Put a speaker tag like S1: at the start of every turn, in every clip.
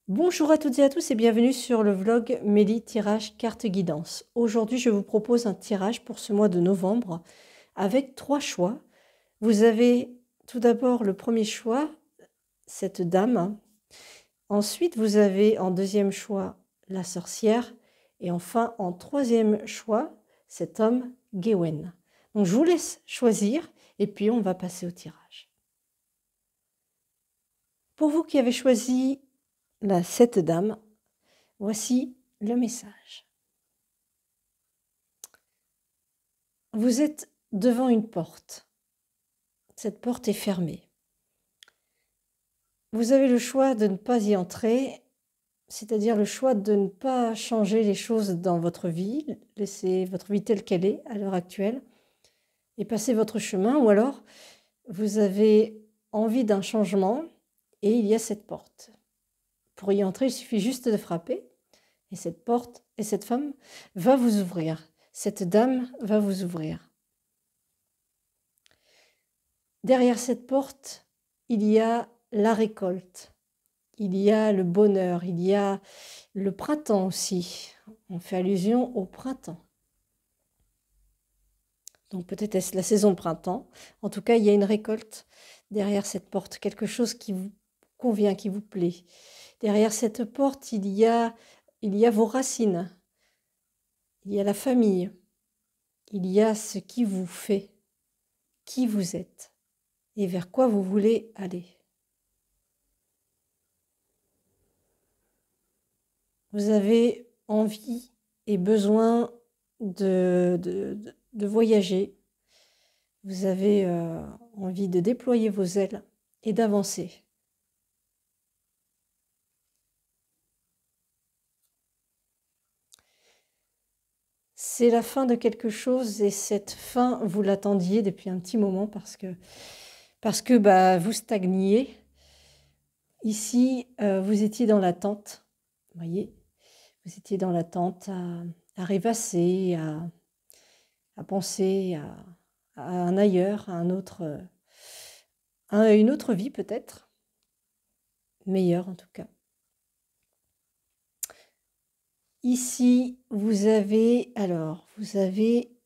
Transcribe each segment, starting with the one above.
S1: Bonjour à toutes et à tous et bienvenue sur le vlog Mélie Tirage Carte Guidance. Aujourd'hui, je vous propose un tirage pour ce mois de novembre avec 3 choix. Vous avez tout d'abord le premier choix, cette dame. Ensuite, vous avez en deuxième choix la sorcière. Et enfin, en troisième choix, cet homme, Gawain. Donc, je vous laisse choisir et puis on va passer au tirage. Pour vous qui avez choisi cette dame, voici le message. Vous êtes devant une porte. Cette porte est fermée. Vous avez le choix de ne pas y entrer, c'est-à-dire le choix de ne pas changer les choses dans votre vie, laisser votre vie telle qu'elle est à l'heure actuelle et passer votre chemin, ou alors vous avez envie d'un changement et il y a cette porte. Pour y entrer, il suffit juste de frapper et cette porte et cette femme va vous ouvrir. Cette dame va vous ouvrir. Derrière cette porte, il y a la récolte, il y a le bonheur, il y a le printemps aussi. On fait allusion au printemps. Donc peut-être est-ce la saison de printemps. En tout cas, il y a une récolte derrière cette porte, quelque chose qui vous convient, qui vous plaît. Derrière cette porte, il y a vos racines, il y a la famille, il y a ce qui vous fait, qui vous êtes et vers quoi vous voulez aller. Vous avez envie et besoin de voyager. Vous avez envie de déployer vos ailes et d'avancer. C'est la fin de quelque chose et cette fin, vous l'attendiez depuis un petit moment parce que vous stagniez. Ici, vous étiez dans l'attente, vous voyez, vous étiez dans l'attente à rêvasser, à penser à un ailleurs, à une autre vie peut-être, meilleure en tout cas. Ici, vous avez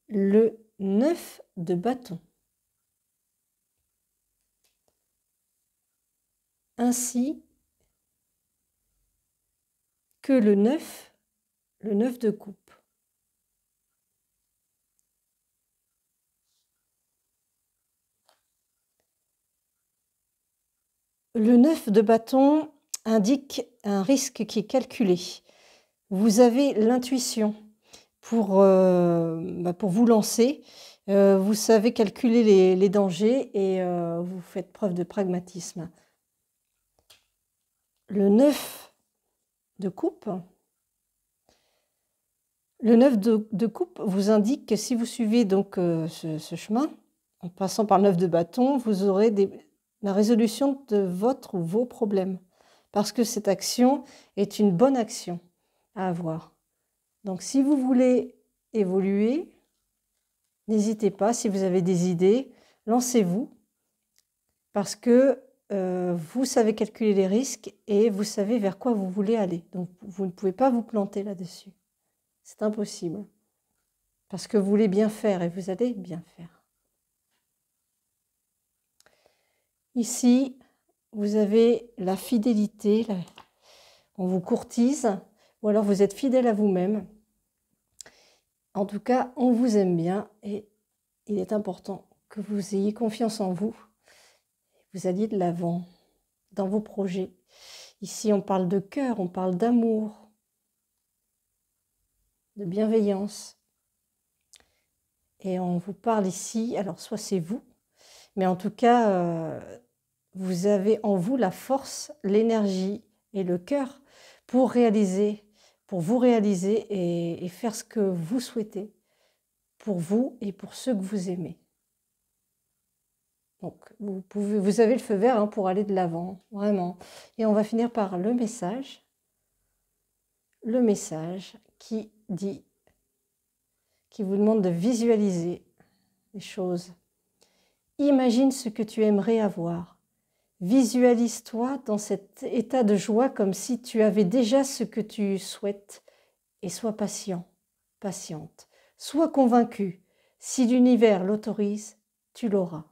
S1: le 9 de bâton. Ainsi que le 9 de coupe. Le 9 de bâton indique un risque qui est calculé. Vous avez l'intuition pour vous lancer. Vous savez calculer les dangers et vous faites preuve de pragmatisme. Le 9 de coupe. Le 9 de coupe vous indique que si vous suivez donc ce chemin, en passant par le 9 de bâton, vous aurez la résolution de votre ou vos problèmes. Parce que cette action est une bonne action à avoir. Donc si vous voulez évoluer, n'hésitez pas, si vous avez des idées, lancez-vous. Parce que vous savez calculer les risques et vous savez vers quoi vous voulez aller. Donc vous ne pouvez pas vous planter là-dessus. C'est impossible. Parce que vous voulez bien faire et vous allez bien faire. Ici, vous avez la fidélité. On vous courtise ou alors vous êtes fidèle à vous-même. En tout cas, on vous aime bien et il est important que vous ayez confiance en vous. Vous alliez de l'avant dans vos projets. Ici, on parle de cœur, on parle d'amour, de bienveillance. Et on vous parle ici, alors soit c'est vous, mais en tout cas, vous avez en vous la force, l'énergie et le cœur pour vous réaliser et faire ce que vous souhaitez pour vous et pour ceux que vous aimez. Donc, vous avez le feu vert pour aller de l'avant, vraiment. Et on va finir par le message qui vous demande de visualiser les choses. Imagine ce que tu aimerais avoir. Visualise-toi dans cet état de joie comme si tu avais déjà ce que tu souhaites et sois patient, patiente. Sois convaincu, si l'univers l'autorise, tu l'auras.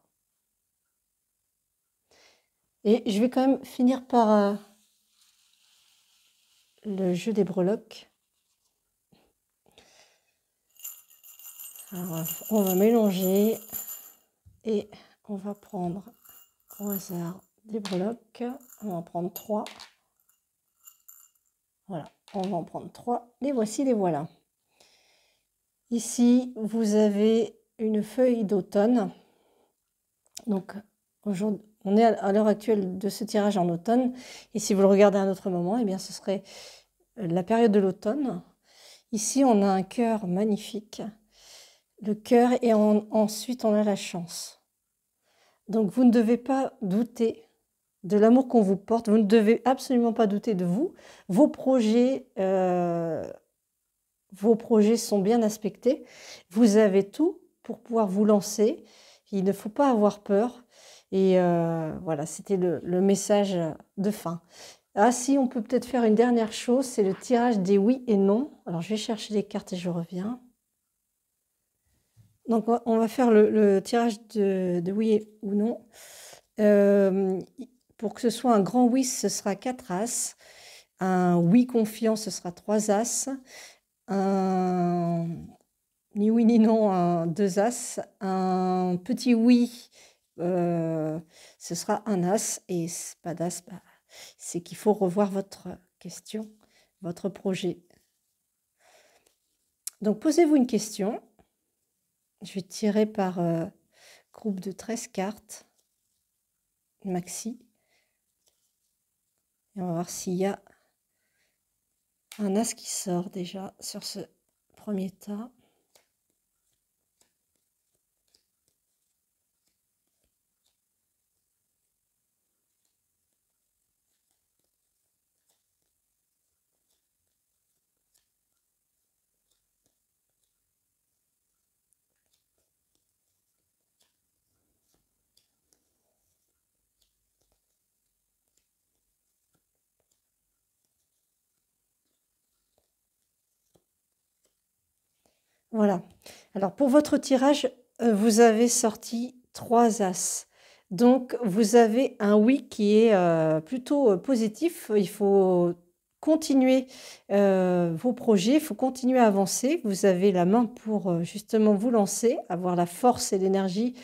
S1: Et je vais quand même finir par le jeu des breloques. Alors, on va mélanger et on va prendre au hasard des breloques. On va en prendre 3. Voilà, on va en prendre 3. Les voici, les voilà. Ici, vous avez une feuille d'automne. Donc, aujourd'hui, on est à l'heure actuelle de ce tirage en automne. Et si vous le regardez à un autre moment, eh bien, ce serait la période de l'automne. Ici, on a un cœur magnifique. Le cœur et ensuite, on a la chance. Donc, vous ne devez pas douter de l'amour qu'on vous porte. Vous ne devez absolument pas douter de vous. Vos projets sont bien aspectés. Vous avez tout pour pouvoir vous lancer. Il ne faut pas avoir peur. Et voilà, c'était le message de fin. Ah si, on peut peut-être faire une dernière chose, c'est le tirage des oui et non. Alors, je vais chercher les cartes et je reviens. Donc, on va faire le tirage de oui ou non. Pour que ce soit un grand oui, ce sera 4 as. Un oui confiant, ce sera 3 as. Un ni oui ni non, un 2 as. Un petit oui, ce sera un as. Et pas d'as, c'est qu'il faut revoir votre question, votre projet. Donc, posez-vous une question. Je vais tirer par groupe de 13 cartes, maxi. Et on va voir s'il y a un as qui sort déjà sur ce premier tas. Voilà. Alors pour votre tirage, vous avez sorti 3 as. Donc vous avez un oui qui est plutôt positif. Il faut continuer vos projets, il faut continuer à avancer. Vous avez la main pour justement vous lancer, avoir la force et l'énergie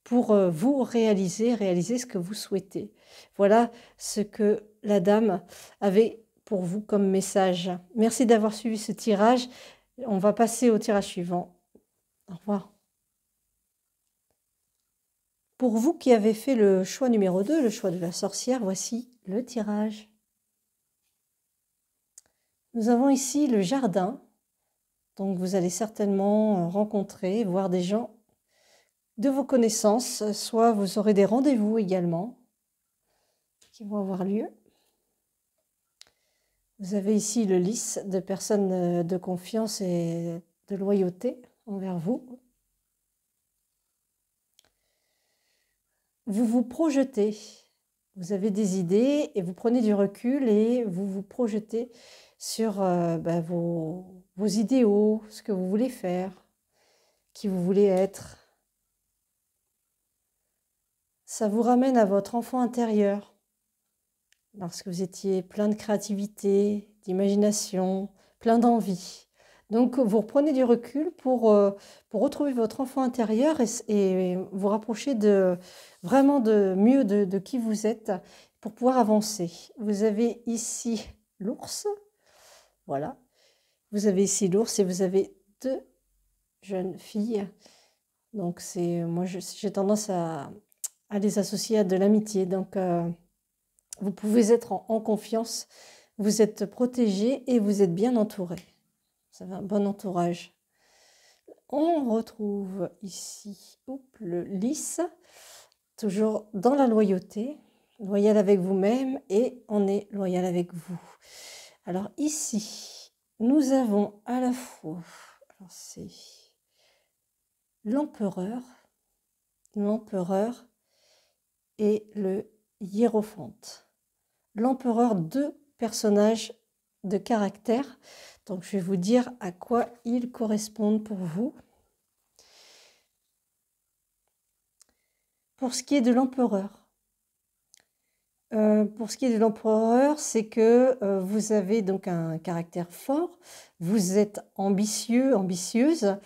S1: pour vous réaliser ce que vous souhaitez. Voilà ce que la dame avait pour vous comme message. Merci d'avoir suivi ce tirage. On va passer au tirage suivant. Au revoir. Pour vous qui avez fait le choix numéro 2, le choix de la sorcière, voici le tirage. Nous avons ici le jardin. Donc vous allez certainement rencontrer, voir des gens de vos connaissances. Soit vous aurez des rendez-vous également qui vont avoir lieu. Vous avez ici le lys de personnes de confiance et de loyauté envers vous. Vous vous projetez. Vous avez des idées et vous prenez du recul et vous vous projetez sur vos idéaux, ce que vous voulez faire, qui vous voulez être. Ça vous ramène à votre enfant intérieur, lorsque vous étiez plein de créativité, d'imagination, plein d'envie. Donc vous reprenez du recul pour retrouver votre enfant intérieur et vous rapprocher vraiment mieux de qui vous êtes pour pouvoir avancer. Vous avez ici l'ours, voilà. Vous avez ici l'ours et vous avez 2 jeunes filles. Donc moi j'ai tendance à les associer à de l'amitié. Donc vous pouvez être en confiance, vous êtes protégé et vous êtes bien entouré. Vous avez un bon entourage. On retrouve ici le lys, toujours dans la loyauté, loyal avec vous-même et on est loyal avec vous. Alors ici, nous avons à la fois, c'est l'empereur et le Hiérophante. L'empereur, 2 personnages de caractère. Donc, je vais vous dire à quoi ils correspondent pour vous. Pour ce qui est de l'empereur, c'est que vous avez donc un caractère fort, vous êtes ambitieux, ambitieuse,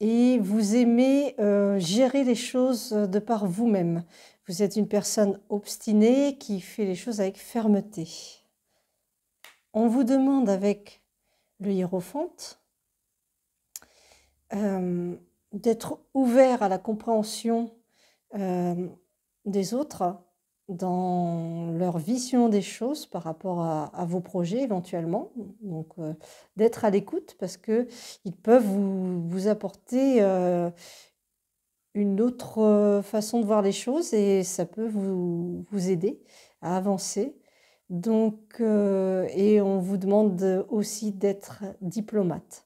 S1: et vous aimez gérer les choses de par vous-même. Vous êtes une personne obstinée qui fait les choses avec fermeté. On vous demande avec le hiérophante d'être ouvert à la compréhension des autres dans leur vision des choses par rapport à vos projets éventuellement. Donc d'être à l'écoute parce qu'ils peuvent vous apporter une autre façon de voir les choses et ça peut vous aider à avancer. Donc, et on vous demande aussi d'être diplomate.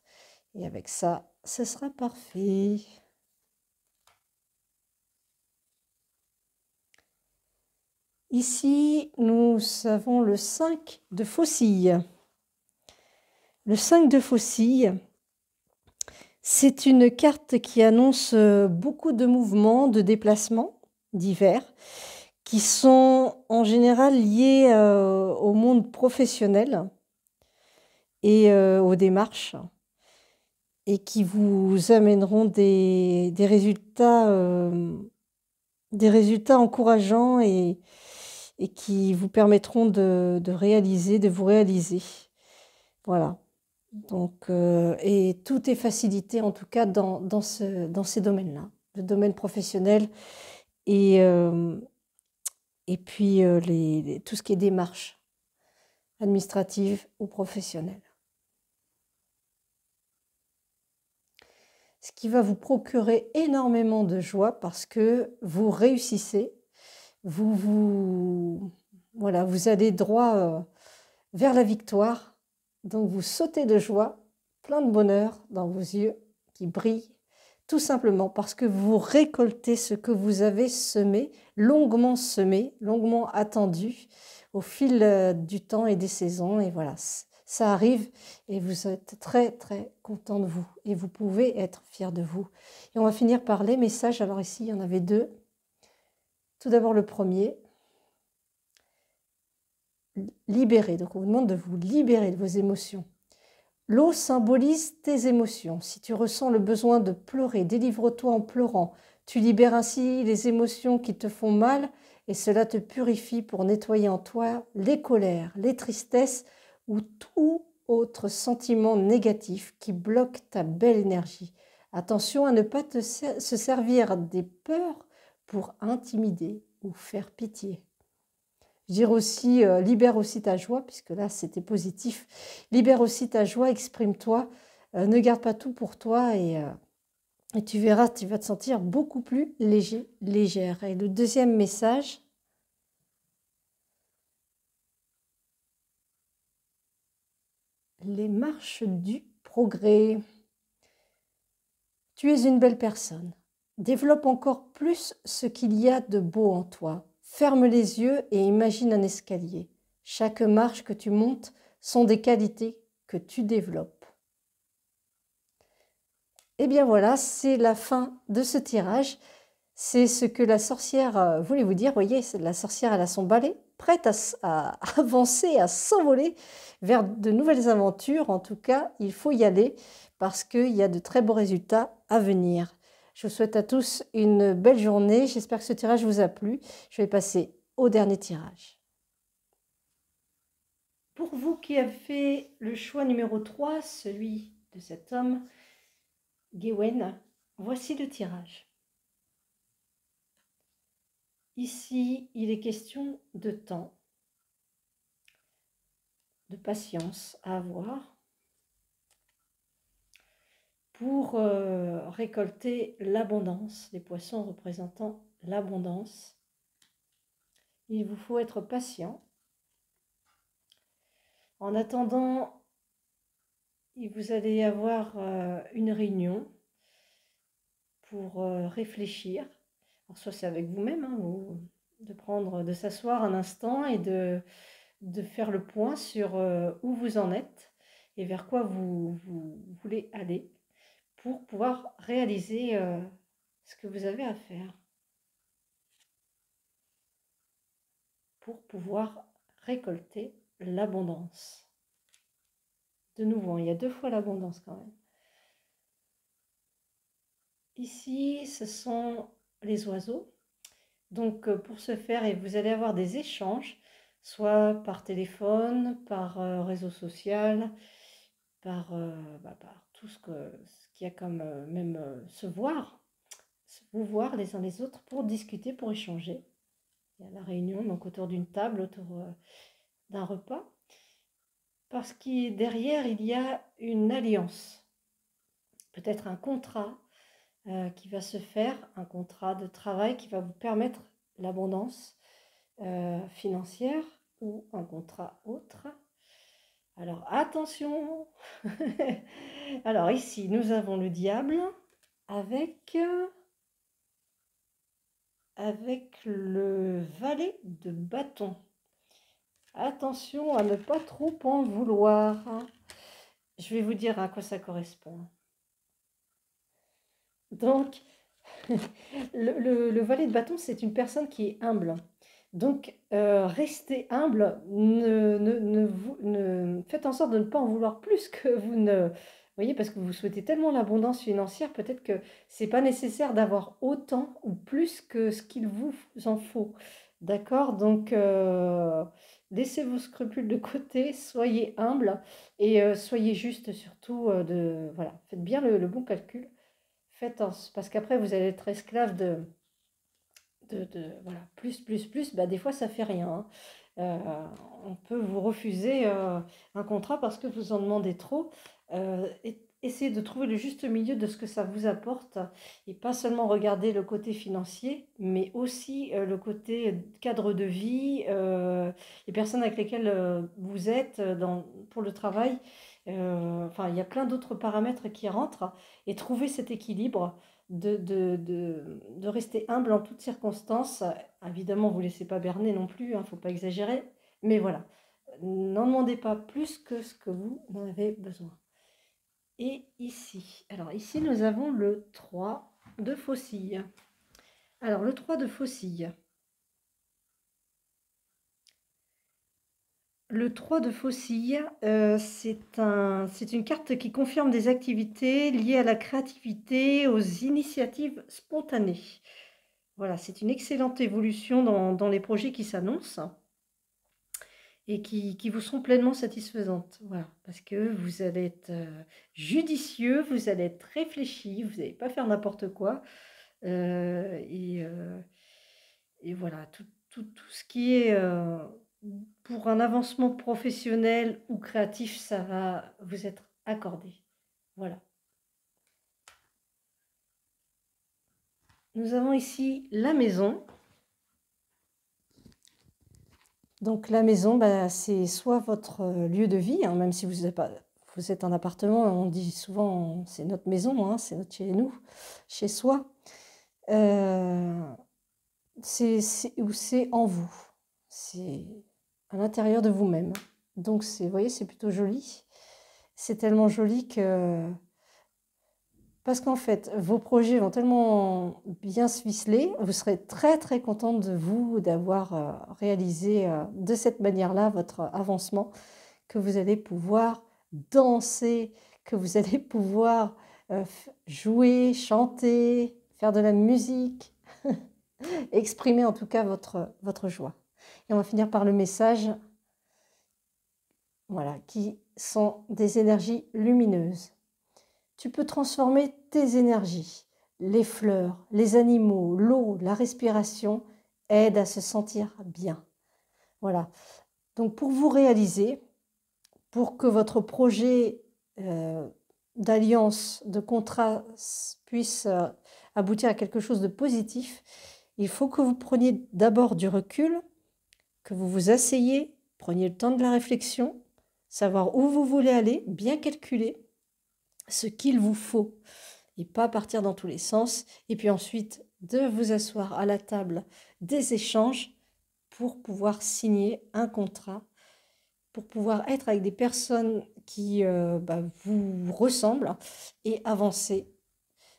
S1: Et avec ça, ce sera parfait. Ici, nous avons le 5 de faucille. Le 5 de faucille, c'est une carte qui annonce beaucoup de mouvements, de déplacements divers, qui sont en général liés au monde professionnel et aux démarches, et qui vous amèneront des résultats encourageants et qui vous permettront de vous réaliser. Voilà. Donc, et tout est facilité en tout cas dans ces domaines-là, le domaine professionnel et puis tout ce qui est démarche administrative ou professionnelle. Ce qui va vous procurer énormément de joie parce que vous réussissez, voilà, vous allez droit vers la victoire. Donc vous sautez de joie, plein de bonheur dans vos yeux qui brillent, tout simplement parce que vous récoltez ce que vous avez semé, longuement attendu au fil du temps et des saisons. Et voilà, ça arrive et vous êtes très très content de vous et vous pouvez être fier de vous. Et on va finir par les messages. Alors ici, il y en avait 2. Tout d'abord le premier. Libérer. Donc on vous demande de vous libérer de vos émotions. L'eau symbolise tes émotions. Si tu ressens le besoin de pleurer, délivre-toi en pleurant. Tu libères ainsi les émotions qui te font mal et cela te purifie pour nettoyer en toi les colères, les tristesses ou tout autre sentiment négatif qui bloque ta belle énergie. Attention à ne pas se servir des peurs pour intimider ou faire pitié. Je dirais aussi, libère aussi ta joie, puisque là, c'était positif. Libère aussi ta joie, exprime-toi, ne garde pas tout pour toi et tu verras, tu vas te sentir beaucoup plus léger, légère. Et le deuxième message, les marches du progrès. Tu es une belle personne. Développe encore plus ce qu'il y a de beau en toi. Ferme les yeux et imagine un escalier. Chaque marche que tu montes sont des qualités que tu développes. Et bien voilà, c'est la fin de ce tirage. C'est ce que la sorcière voulait vous dire. Vous voyez, la sorcière, elle a son balai, prête à avancer, à s'envoler vers de nouvelles aventures. En tout cas, il faut y aller parce qu'il y a de très beaux résultats à venir. Je vous souhaite à tous une belle journée. J'espère que ce tirage vous a plu. Je vais passer au dernier tirage. Pour vous qui avez fait le choix numéro 3, celui de cet homme, Gawain, voici le tirage. Ici, il est question de temps, de patience à avoir pour récolter l'abondance, les poissons représentant l'abondance. Il vous faut être patient. En attendant, vous allez avoir une réunion pour réfléchir. Alors, soit c'est avec vous-même, hein, de s'asseoir un instant et de faire le point sur où vous en êtes et vers quoi vous voulez aller pour pouvoir réaliser ce que vous avez à faire, pour pouvoir récolter l'abondance. De nouveau, il y a 2 fois l'abondance quand même. Ici, ce sont les oiseaux. Donc, pour ce faire, et vous allez avoir des échanges, soit par téléphone, par réseau social, par tout ce qu'il y a comme même vous voir les uns les autres pour discuter, pour échanger. Il y a la réunion, donc autour d'une table, autour d'un repas. Parce que derrière, il y a une alliance, peut-être un contrat qui va se faire, un contrat de travail qui va vous permettre l'abondance financière ou un contrat autre. Alors attention. Alors ici, nous avons le diable avec le valet de bâton. Attention à ne pas trop en vouloir. Je vais vous dire à quoi ça correspond. Donc, le valet de bâton, c'est une personne qui est humble. Donc, restez humble, faites en sorte de ne pas en vouloir plus que vous ne... Vous voyez, parce que vous souhaitez tellement l'abondance financière, peut-être que c'est pas nécessaire d'avoir autant ou plus que ce qu'il vous en faut. D'accord? Donc, laissez vos scrupules de côté, soyez humble et soyez juste surtout voilà, faites bien le bon calcul. Parce qu'après, vous allez être esclave voilà, plus, bah, des fois, ça fait rien. Hein. On peut vous refuser un contrat parce que vous en demandez trop. Essayez de trouver le juste milieu de ce que ça vous apporte et pas seulement regarder le côté financier, mais aussi le côté cadre de vie, les personnes avec lesquelles vous êtes pour le travail. Enfin, il y a plein d'autres paramètres qui rentrent et trouver cet équilibre de rester humble en toutes circonstances. Évidemment, vous ne laissez pas berner non plus, il ne faut pas exagérer, mais voilà, n'en demandez pas plus que ce que vous en avez besoin. Et ici, alors ici, nous avons le 3 de faucille. Alors, le 3 de faucille. Le 3 de faucille, c'est une carte qui confirme des activités liées à la créativité, aux initiatives spontanées. Voilà, c'est une excellente évolution dans les projets qui s'annoncent et qui vous seront pleinement satisfaisantes. Voilà, parce que vous allez être judicieux, vous allez être réfléchi, vous n'allez pas faire n'importe quoi. Et voilà, tout ce qui est pour un avancement professionnel ou créatif, ça va vous être accordé. Voilà. Nous avons ici la maison. Donc la maison, bah, c'est soit votre lieu de vie, hein, même si vous êtes en appartement, on dit souvent c'est notre maison, hein, c'est notre chez nous, chez soi. C'est en vous, c'est à l'intérieur de vous-même. Donc vous voyez, c'est plutôt joli. C'est tellement joli que... Parce qu'en fait, vos projets vont tellement bien se ficeler, vous serez très très contente de vous, d'avoir réalisé de cette manière-là votre avancement, que vous allez pouvoir danser, que vous allez pouvoir jouer, chanter, faire de la musique, exprimer en tout cas votre joie. Et on va finir par le message, voilà, qui sont des énergies lumineuses. Tu peux transformer tes énergies. Les fleurs, les animaux, l'eau, la respiration aident à se sentir bien. Voilà. Donc pour vous réaliser, pour que votre projet d'alliance, de contrat puisse aboutir à quelque chose de positif, il faut que vous preniez d'abord du recul, que vous vous asseyez, preniez le temps de la réflexion, savoir où vous voulez aller, bien calculer ce qu'il vous faut et pas partir dans tous les sens. Et puis ensuite, de vous asseoir à la table des échanges pour pouvoir signer un contrat, pour pouvoir être avec des personnes qui vous ressemblent et avancer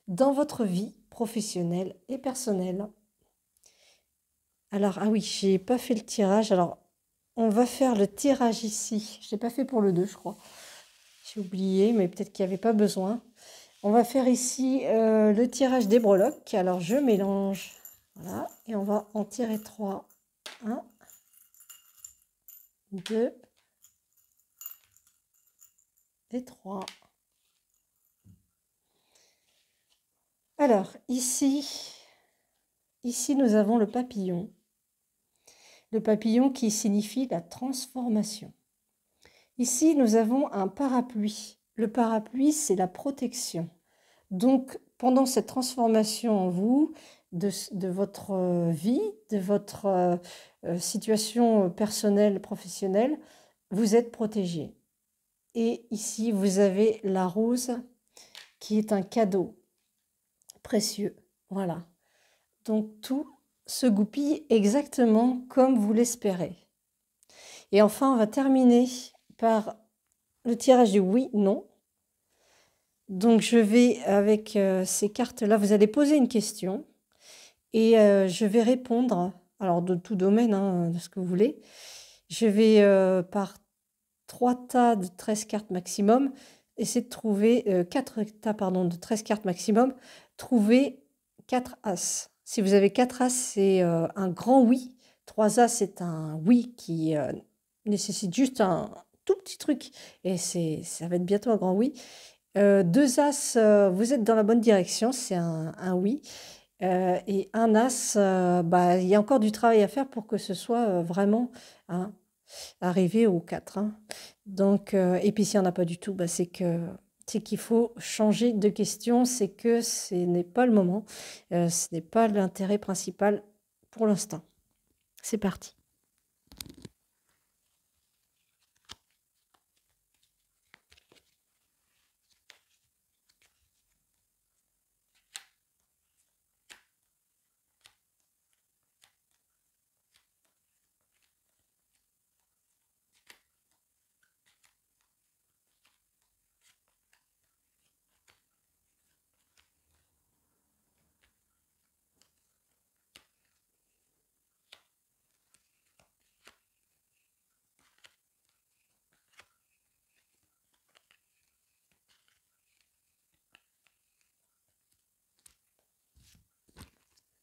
S1: dans votre vie professionnelle et personnelle. Alors, ah oui, j'ai pas fait le tirage. Alors, on va faire le tirage ici. Je l'ai pas fait pour le 2, je crois. J'ai oublié, mais peut-être qu'il n'y avait pas besoin. On va faire ici le tirage des breloques. Alors, je mélange. Voilà. Et on va en tirer 3. 1, 2 et 3. Alors, ici, nous avons le papillon. Le papillon qui signifie la transformation. Ici, nous avons un parapluie. Le parapluie, c'est la protection. Donc, pendant cette transformation en vous, de votre vie, de votre situation personnelle, professionnelle, vous êtes protégé. Et ici, vous avez la rose qui est un cadeau précieux. Voilà. Donc, tout se goupille exactement comme vous l'espérez. Et enfin, on va terminer par le tirage du oui-non. Donc, je vais, avec ces cartes-là, vous allez poser une question et je vais répondre, alors de tout domaine, hein, de ce que vous voulez. Je vais, par 3 tas de 13 cartes maximum, essayer de trouver, 4 tas, pardon, de 13 cartes maximum, trouver 4 as. Si vous avez 4 as, c'est un grand oui. 3 as, c'est un oui qui nécessite juste un tout petit truc et ça va être bientôt un grand oui. 2 as, vous êtes dans la bonne direction, c'est un oui. Et un as, il y a encore du travail à faire pour que ce soit vraiment hein, arrivé aux 4. Hein. Donc, et puis s'il n'y en a pas du tout, c'est qu'il faut changer de question, c'est que ce n'est pas le moment, ce n'est pas l'intérêt principal pour l'instant. C'est parti.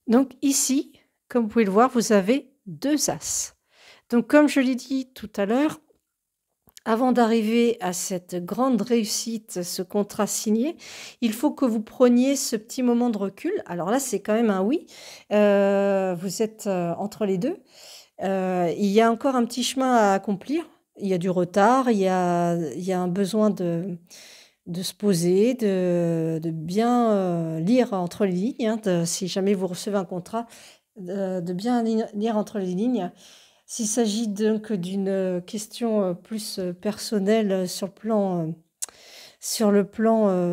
S1: Donc ici, comme vous pouvez le voir, vous avez 2 as. Donc comme je l'ai dit tout à l'heure, avant d'arriver à cette grande réussite, ce contrat signé, il faut que vous preniez ce petit moment de recul. Alors là, c'est quand même un oui. Vous êtes entre les deux. Il y a encore un petit chemin à accomplir. Il y a du retard, il y a un besoin de se poser, de bien lire entre les lignes. Hein, si jamais vous recevez un contrat, de bien lire entre les lignes. S'il s'agit donc d'une question plus personnelle sur le plan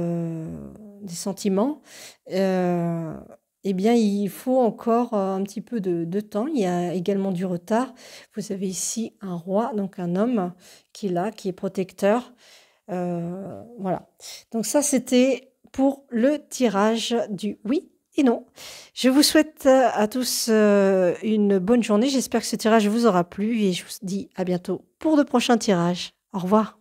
S1: des sentiments, eh bien, il faut encore un petit peu de temps. Il y a également du retard. Vous avez ici un roi, donc un homme qui est là, qui est protecteur. Voilà. Donc ça, c'était pour le tirage du oui et non. Je vous souhaite à tous une bonne journée. J'espère que ce tirage vous aura plu et je vous dis à bientôt pour de prochains tirages. Au revoir.